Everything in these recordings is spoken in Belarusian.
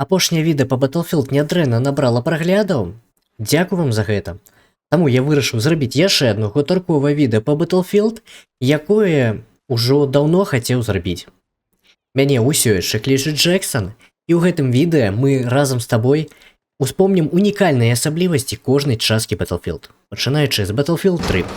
Апошняе відэа па Battlefield нядрэнна набрала праглядаў. Дзякую вам за гэта. Таму я вырашыў зрабіць яшчэ адно гутарковае відэа па Battlefield, якое ўжо даўно хацеў зрабіць. Мяне ўсё яшчэ клічуць Джексон, і ў гэтым відэа мы разам з табой успомнім унікальныя асаблівасці кожнай часткі Battlefield, пачынаючы з Battlefield 3.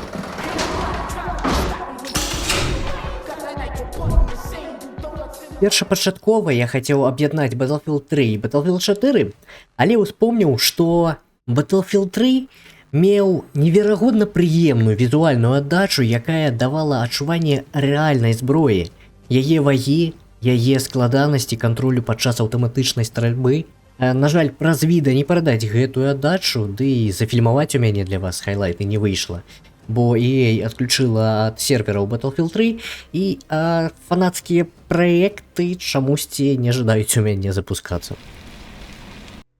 Першапачаткова я хацеў аб'яднаць Battlefield 3 і Battlefield 4, але ўспомніў, што Battlefield 3 меў неверагодна прыемную візуальную аддачу, якая давала адчуванне рэальнай зброі, яе вагі, яе складанасці кантролю падчас аўтаматычнай стральбы. На жаль, праз відэа не перадаць гэтую аддачу, ды і зафільмаваць у мяне для вас хайлайты не выйшла, бо EA адключыла ад сервераў Battlefield 3, і фанацкія праекты чамусьці не жадаюць у мяне запускацца.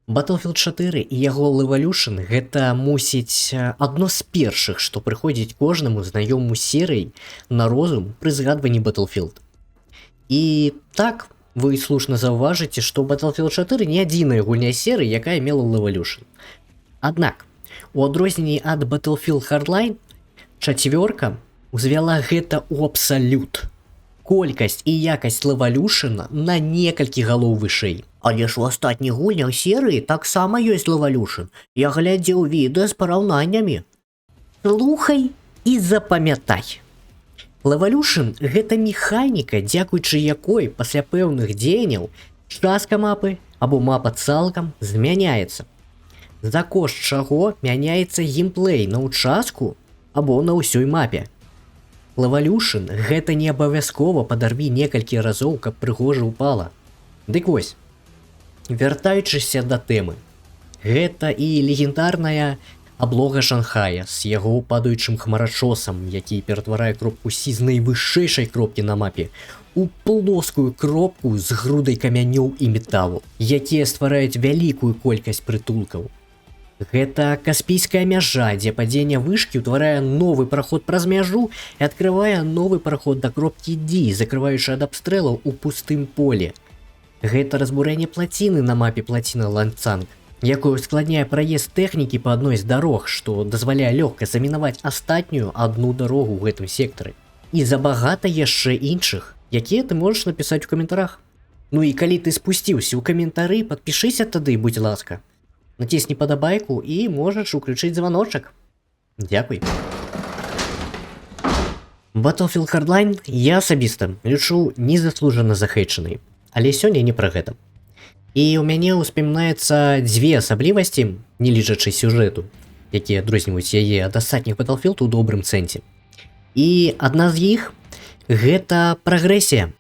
Battlefield 4 і яго Levolution — гэта, мусіць, адно з першых, што прыходзіць кожнаму знаёму серый на розум пры згадванні Battlefield. І так, вы слушна заўважыце, што Battlefield 4 не адзіная гульня серыі, якая мела Levolution. Аднак, у адрозненні ад Battlefield Hardline, чацвёрка узвяла гэта ў абсалют. Колькасць і якасць Levolution на некалькі галоў вышэй. Але ж у астатніх гульнях серыі таксама ёсць Levolution. Я глядзеў відэа з параўнаннямі. Слухай і запамятай. Levolution — гэта механіка, дзякуючы якой пасля пэўных дзеянняў частка мапы або мапа цалкам змяняецца. За кошт чаго мяняецца геймплей на ўчастку або на ўсёй мапе. Levolution — гэта не абавязкова падарві некалькі разоў, каб прыгожа ўпала. Дык вось, вяртаючыся да тэмы, гэта і легендарная аблога Шанхая з яго падаючым хмарачосам, які ператварае кропку Сі з найвышэйшай кропкі на мапе у плоскую кропку з грудай камянёў і металу, якія ствараюць вялікую колькасць прытулкаў. Гэта каспійская мяжа, дзе падзенне вышкі ўтварае новы праход праз мяжу і адкрывае новы праход да кропкі Ді, закрываючы ад абстрэлаў у пустым поле. Гэта разбурэнне плаціны на мапе плаціна Ланцанг, якую ускладняе праезд тэхнікі па адной з дарог, што дазваляе лёгка замінаваць астатнюю адну дарогу ў гэтым сектары. І забагата яшчэ іншых, якія ты можаш напісаць у каментарах. Ну і калі ты спусціўся ў каментары, падпішыся тады, будь ласка. Націсні падабайку і можаш уключыць званочак. Дзякуй. Battlefield Hardline я асабіста лічу незаслужана захейчанай, але сёння не пра гэта. І ў мяне ўспамінаецца дзве асаблівасці, не лічачы сюжэту, якія адрозніваюць яе ад астатніх Battlefield у добрым сэнсе. І адна з іх — гэта прагрэсія.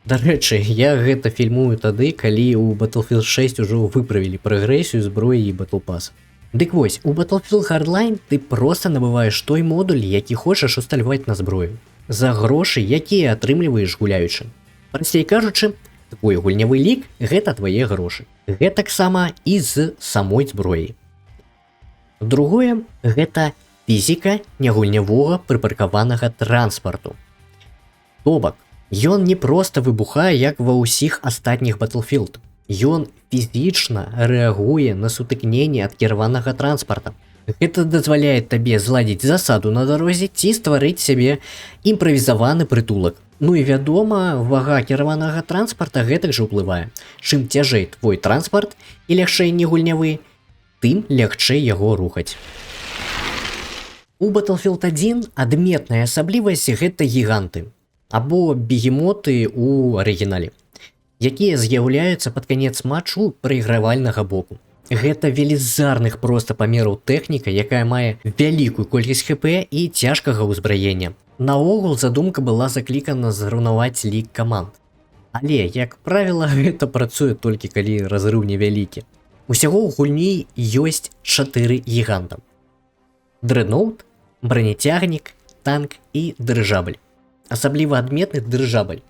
Дарэчы, я гэта фільмую тады, калі ў Battlefield 6 ужо выправілі прагрэсію зброі і Battle Pass. Дык вось, у Battlefield Hardline ты проста набываеш той модуль, які хочаш усталяваць на зброю, за грошы, якія атрымліваеш гуляючы. Прасцей кажучы, твой гульнявы лік — гэта твае грошы. Гэтаксама і з самой зброяй. Другое — гэта фізіка нягульнявога прыпаркаванага транспарту. То бок, ён не проста выбухае, як ва ўсіх астатніх Battlefield. Ён фізічна рэагуе на сутыкненне ад кіраванага транспарта. Гэта дазваляе табе зладзіць засаду на дарозе ці стварыць сябе імправізаваны прытулак. Ну і вядома, вага кіраванага транспарта гэтак жа ўплывае. Чым цяжэй твой транспарт і лягчэй не гульнявы, тым лягчэй яго рухаць. У Battlefield 1 адметная асаблівасць — гэта гіганты, або бегемоты ў арыгінале, якія з'яўляюцца пад канец матчу прайгравальнага боку. Гэта велізарных проста памераў тэхніка, якая мае вялікую колькасць ХП і цяжкага ўзбраення. Наогул задумка была заклікана зруйнаваць лік каманд. Але, як правіла, гэта працуе толькі калі разрыў невялікі. Усяго ў гульні ёсць 4 гіганта: Дрэдноут, бронецягнік, танк і дырыжабль. Асабліва адметны дырыжабль,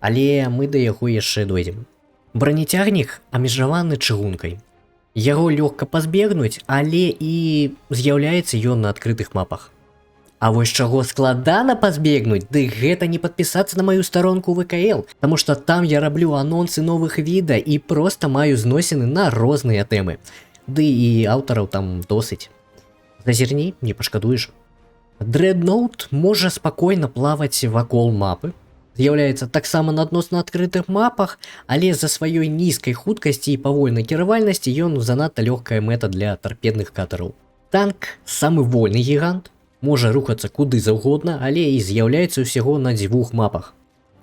але мы да яго яшчэ дойдзем. Бронецягнік абмежаваны чыгункай. Яго лёгка пазбегнуць, але і з'яўляецца ён на адкрытых мапах. А вось чаго складана пазбегнуць, дык гэта не падпісацца на маю старонку ВКЛ, таму што там я раблю анонсы новых відэа і проста маю зносіны на розныя тэмы. Ды і аўтараў там досыць. Зазірні, не пашкадуеш. Дрэдноут можа спакойна плаваць вакол мапы, з'яўляецца таксама на адносна адкрытых мапах, але з-за сваёй нізкай хуткасці і павольнай кіравальнасці ён занадта лёгкая мэта для тарпедных катараў. Танк самы вольны гігант, можа рухацца куды заўгодна, але і з'яўляецца ўсяго на 2 мапах.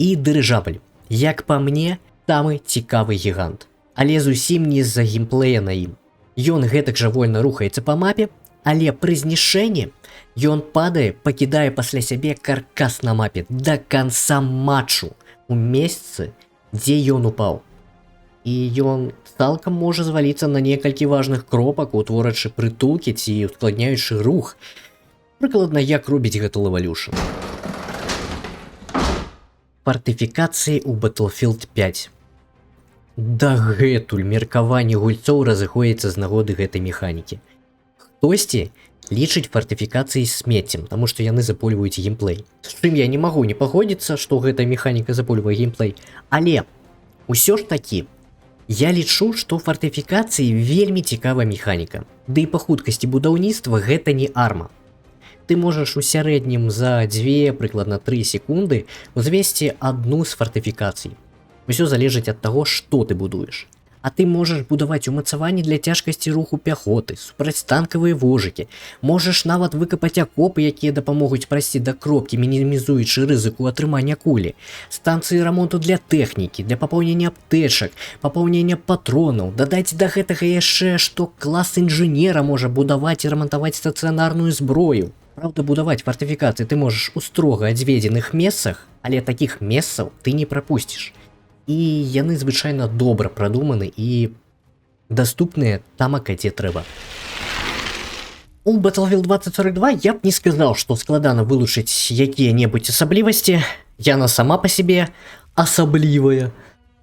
І дырыжабль, як па мне, самы цікавы гігант, але зусім не з-за геймплея на ім. Ён гэтак жа вольна рухаецца па мапе, але пры знішэнні ён падае, пакідае пасля сябе каркас на мапе да канца матчу у месцы, дзе ён упаў. І ён цалкам можа зваліцца на некалькі важных кропак, утворачы прытулкі ці ускладняючы рух. Прыкладна як робіць гэта Evolution. Фартыфікацыі ў Battlefield 5. Дагэтуль меркаванне гульцоў разыходзіцца з нагоды гэтай механікі. Хтосьці лічыць фартыфікацыі смеццем, таму што яны запольваюць геймплей. З чым я не магу не пагодзіцца, што гэтая механіка запольвае геймплей, але ўсё ж такі я лічу, што фартыфікацыі вельмі цікавая механіка. Ды і па хуткасці будаўніцтва гэта не арма. Ты можаш у сярэднім за 2, прыкладна 3 секунды узвесці адну з фартыфікацый. Усё залежыць ад таго, што ты будуеш. А ты можаш будаваць умацаванні для цяжкасці руху пяхоты, супрацьтанкавыя вожыкі. Можаш нават выкапаць акопы, якія дапамогуць прайсці да кропкі, мінімізуючы рызыку атрымання кулі. Станцыі рамонту для тэхнікі, для папаўнення аптэчак, папаўнення патронаў. Дадаць да гэтага яшчэ, што клас інжынера можа будаваць і рамантаваць стацыянарную зброю. Праўда, будаваць фартыфікацыі ты можаш у строга адведзеных месцах, але такіх месцаў ты не прапусціш. І яны звычайна добра прадуманы і даступныя тамака, дзе трэба. У Battlefield 2042 я б не сказаў, што складана вылучыць якія-небудзь асаблівасці. Яна сама па сябе асаблівая.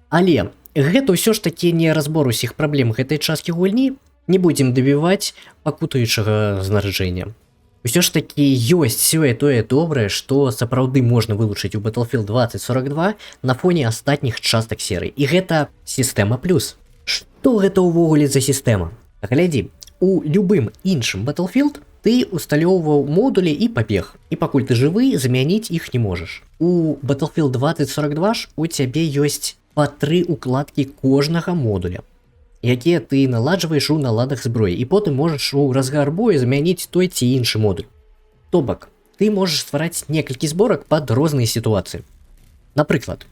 Але гэта ўсё ж такі не разбор усіх праблем гэтай часткі гульні. Не будзем дабіваць пакутаючага знараджэння. Усё ж такі ёсць сёе-тое добрае, што сапраўды можна вылучыць у Battlefield 2042 на фоне астатніх частак серыі. І гэта сістэма плюс. Што гэта ўвогуле за сістэма? Глядзі, у любым іншым Battlefield ты усталёўваў модулі і пабег. І пакуль ты жывы, замяніць іх не можаш. У Battlefield 2042 ж у цябе ёсць па 3 укладкі кожнага модуля, якія ты наладжваеш у наладах зброі, і потым можаш у разгар бою замяніць той ці іншы модуль. То бок, ты можаш ствараць некалькі зборак пад розныя сітуацыі. Напрыклад,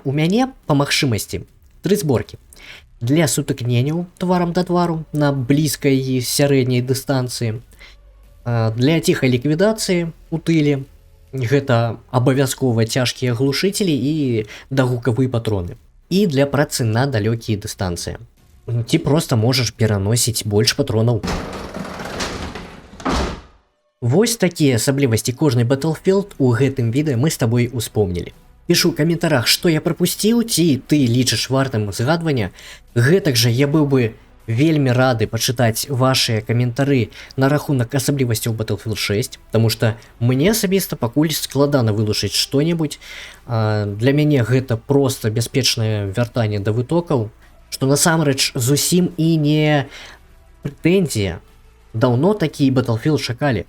у мяне па магчымасці 3 зборкі. Для сутыкненняў тварам да твару на блізкай і сярэдняй дыстанцыі. Для ціхай ліквідацыі у тыле. Гэта абавязкова цяжкія глушыцелі і дагукавыя патроны. І для працы на далёкія дыстанцыі. Ці проста можаш пераносіць больш патронаў. Вось такія асаблівасці кожнай Battlefield у гэтым відэа мы з табой успомнілі. Пішу ў каментарах, што я прапусціў, ці ты лічыш вартым згадвання. Гэтак жа я быў бы вельмі рады пачытаць вашыя каментары на рахунак асаблівасцяў Battlefield 6, таму што мне асабіста пакуль складана вылучыць што-небудзь. Для мяне гэта проста бяспечнае вяртанне да вытокаў, што насамрэч зусім і не прэтэнзія. Даўно такі Battlefield чакалі.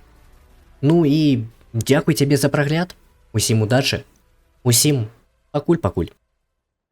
Ну і дзякуй цябе за прагляд. Усім удачы. Усім пакуль-пакуль.